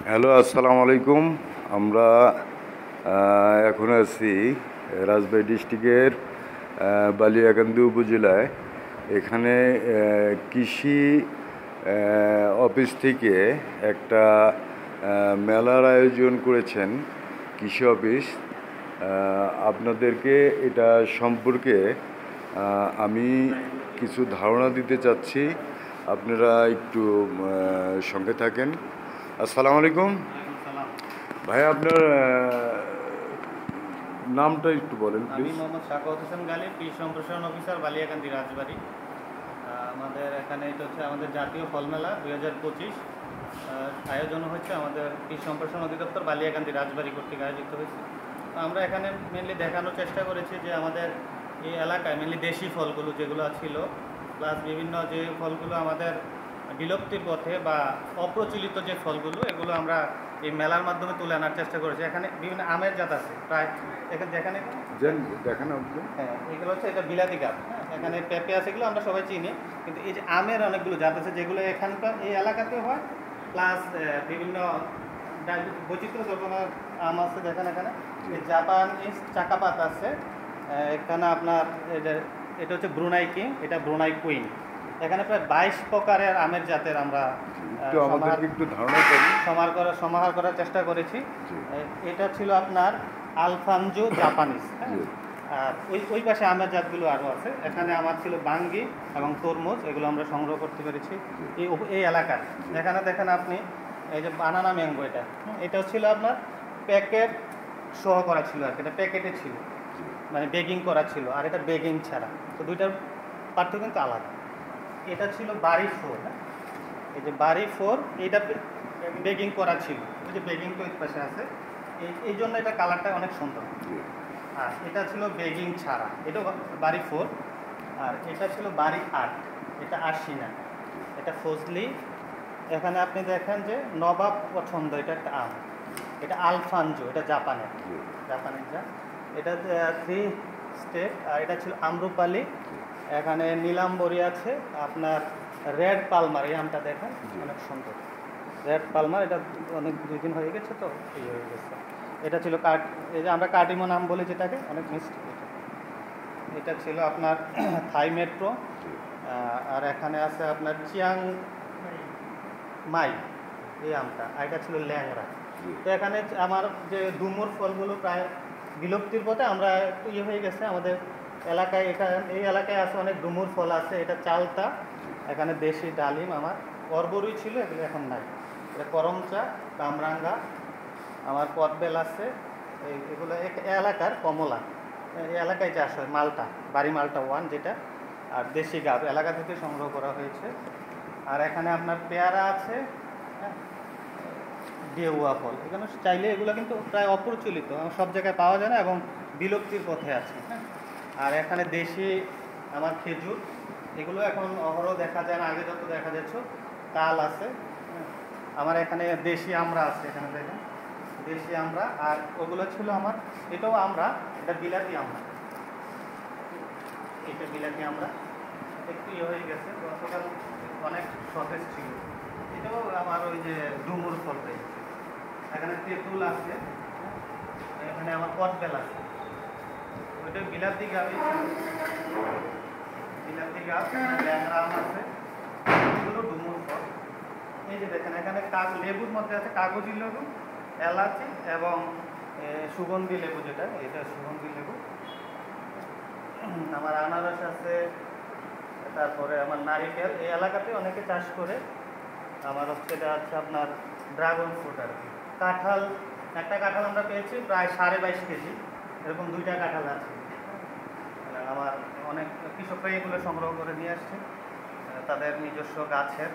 Hello, আসসালামু আলাইকুম। আমরা এখন আছি রাজবাড়ী ডিস্ট্রিক্টের বালিয়াকান্দি উপজেলায়। এখানে কৃষি অফিস থেকে একটা মেলার আয়োজন করেছেন কৃষি অফিস। আপনাদেরকে এটা সম্পর্কে আমি কিছু ধারণা দিতে চাচ্ছি। আপনারা একটু সঙ্গে থাকেন। আসসালামু আলাইকুম। ওয়ালাইকুম সালাম। ভাই, আপনার নামটা একটু বলেন আমি প্লিজ। মোহাম্মদ শাখাওয়াত হোসেন গালি, কৃষি সম্প্রসারণ অফিসার, বালিয়াকান্দি রাজবাড়ী। আমাদের এখানে এটা হচ্ছে আমাদের জাতীয় ফলমেলা 2025 আয়োজন হচ্ছে আমাদের কৃষি সম্প্রসারণ অধিদপ্তর বালিয়াকান্দি রাজবাড়ী কর্তৃক আয়োজিত হয়েছে। তো আমরা এখানে মেনলি দেখানোর চেষ্টা করেছি যে আমাদের এই এলাকায় মেনলি দেশি ফলগুলো যেগুলো ছিল, প্লাস বিভিন্ন যে ফলগুলো আমাদের বিলুপ্তির পথে বা অপ্রচলিত যে ফলগুলো, এগুলো আমরা এই মেলার মাধ্যমে তুলে আনার চেষ্টা করেছি। এখানে বিভিন্ন আমের জাত আছে প্রায়, এখানে যেখানে দেখানো হচ্ছে। হ্যাঁ, এগুলো হচ্ছে এটা বিলাতি গাছ। হ্যাঁ, এখানে পেঁপে আছে, এগুলো আমরা সবাই চিনি, কিন্তু এই যে আমের অনেকগুলো জাত আছে যেগুলো এখানকার এই এলাকাতেও হয়, প্লাস বিভিন্ন বৈচিত্র্য রকমের আম আছে। দেখেন এখানে এই জাপানিজ চাকাপাত আছে, এখানে আপনার এটা হচ্ছে ব্রুনাই কিং, এটা ব্রুনাই কুইন। এখানে প্রায় 22 প্রকারের আমের জাতের আমরা একটু আমাদেরকে একটু ধারণা করি। সমাহার করার চেষ্টা করেছি। জি। এটা ছিল আপনার আলফানজো জাপানিজ। হ্যাঁ, জি। আর ওই পাশে আমের জাতগুলো আরও আছে। এখানে আমার ছিল বাঙ্গি এবং তরমুজ, এগুলো আমরা সংগ্রহ করতে পেরেছি এই এলাকার। এখানে দেখেন আপনি এই যে বানানা ম্যাঙ্গো, এটাও ছিল আপনার প্যাকেট সহ করা ছিল আর কি, এটা প্যাকেটে ছিল, মানে বেগিং করা ছিল, আর এটা বেগিং ছাড়া। তো দুইটার পার্থক্য কিন্তু আলাদা। এটা ছিল বাড়ি ফোর। এই যে বাড়ি ফোর, এইটা বেগিং করা ছিল, ওই যে বেগিং তো এই পাশে আছে, এই জন্য এটা কালারটা অনেক সুন্দর। আর এটা ছিল বেগিং ছাড়া, এটা বাড়ি ফোর। আর এটা ছিল বাড়ি আট, এটা আশি না, এটা ফজলি। এখানে আপনি দেখেন যে নবাব পছন্দ, এটা একটা আম, এটা আলফানজো, এটা জাপানের যা। এটা 3 স্টেট। আর এটা ছিল আমরুপালি। এখানে নীলাম্বরী আছে, আপনার রেড পালমার, এই আমটা দেখেন অনেক সুন্দর, রেড পালমার। এটা অনেক 2 দিন হয়ে গেছে, তো এই হয়ে গেছে। এটা ছিল এই যে আমরা কাটিমো নাম বলি যেটাকে, অনেক মিষ্টি এটা। এটা ছিল আপনার থাই মেট্রো। আর এখানে আছে আপনার চিয়াং মাই, এই আমটা। আর এটা ছিল ল্যাংড়া। তো এখানে আমার যে ডুমুর ফলগুলো প্রায় বিলুপ্তির পথে, আমরা একটু হয়ে গেছে আমাদের এলাকায়। এই এলাকায় আছে অনেক ডুমুর ফল আছে। এটা চালতা, এখানে দেশি ডালিম আমার অর্বরই ছিল, এগুলো এখন নাই। এটা করমচা, কামরাঙ্গা, আমার কদবেল আছে। এগুলো এলাকার কমলা, এই এলাকায় চাষ হয়। মালটা, বাড়ি মালটা 1 যেটা, আর দেশি গাব এলাকা থেকে সংগ্রহ করা হয়েছে। আর এখানে আপনার পেয়ারা আছে, হ্যাঁ, ডেউয়া ফল। এখানে চাইলে এগুলো কিন্তু প্রায় অপ্রচলিত, সব জায়গায় পাওয়া যায় না এবং বিলুপ্তির পথে আছে। হ্যাঁ, আর এখানে দেশি আমার খেজুর, এগুলো এখন অহরহ দেখা যায় না, আগে যত দেখা যাচ্ছে। তাল আছে। হ্যাঁ, আমার এখানে দেশি আমরা আছে, এখানে দেখেন দেশি আমরা। আর ওগুলো ছিল আমার, এটাও আমরা, এটা বিলাতি আমরা, এটা বিলাতি আমরা। একটু হয়ে গেছে, গতকাল অনেক সতেজ ছিল। এটাও আমার ওই যে ডুমুর ফল পেয়েছে। এখানে তেঁতুল আছে, এখানে আমার কদবেল আছে, ওইটা বিলাতি গাছ, বিলাতি গাছ। ল্যাংড়া আম আছে, এগুলো ডুমুর ফল। এই যে দেখেন এখানে লেবুর মধ্যে আছে কাগজি লেবু, এলাচি এবং সুগন্ধি লেবু, যেটা এটা সুগন্ধি লেবু। আমার আনারস আছে, তারপরে আমার নারিকেল, এই এলাকাতে অনেকে চাষ করে। আমার হচ্ছে এটা হচ্ছে আপনার ড্রাগন ফ্রুট আর কি। কাঁঠাল, একটা কাঁঠাল আমরা পেয়েছি প্রায় 22.5 কেজি, এরকম 2টা কাঁঠাল আছে। আমার অনেক কৃষকরাই এগুলো সংগ্রহ করে নিয়ে আসছে তাদের নিজস্ব গাছের।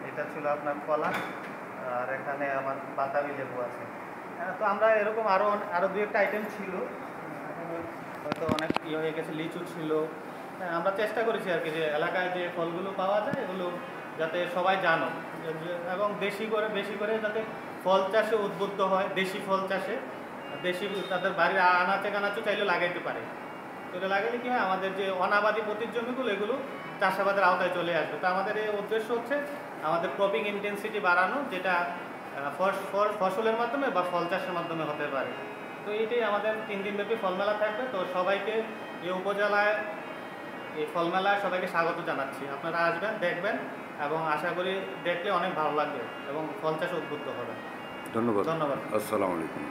এটা ছিল আপনার কলা। আর এখানে আমার বাতাবি লেবু আছে। তো আমরা এরকম আরও 2-একটা আইটেম ছিল, হয়তো অনেক হয়ে গেছে। লিচু ছিল। হ্যাঁ, আমরা চেষ্টা করেছি আর কি যে এলাকায় যে ফলগুলো পাওয়া যায় এগুলো যাতে সবাই জানো, এবং বেশি করে যাতে ফল চাষে উদ্বুদ্ধ হয়, দেশি ফল চাষে। দেশি তাদের বাড়ির আনাচে কানাচে চাইলে লাগাইতে পারে। তো এটা লাগালে কী হয়, আমাদের যে অনাবাদি পতির জমিগুলো, এগুলো চাষাবাদের আওতায় চলে আসবে। তো আমাদের এই উদ্দেশ্য হচ্ছে আমাদের ক্রপিং ইন্টেন্সিটি বাড়ানো, যেটা ফসলের মাধ্যমে বা ফল চাষের মাধ্যমে হতে পারে। তো এইটাই আমাদের 3 দিনব্যাপী ফলমেলা থাকবে। তো সবাইকে এই উপজেলায় এই ফলমেলায় সবাইকে স্বাগত জানাচ্ছি। আপনারা আসবেন, দেখবেন এবং আশা করি দেখলে অনেক ভালো লাগবে এবং ফল চাষে উদ্বুদ্ধ হবে। ধন্যবাদ। ধন্যবাদ। আসসালামু আলাইকুম।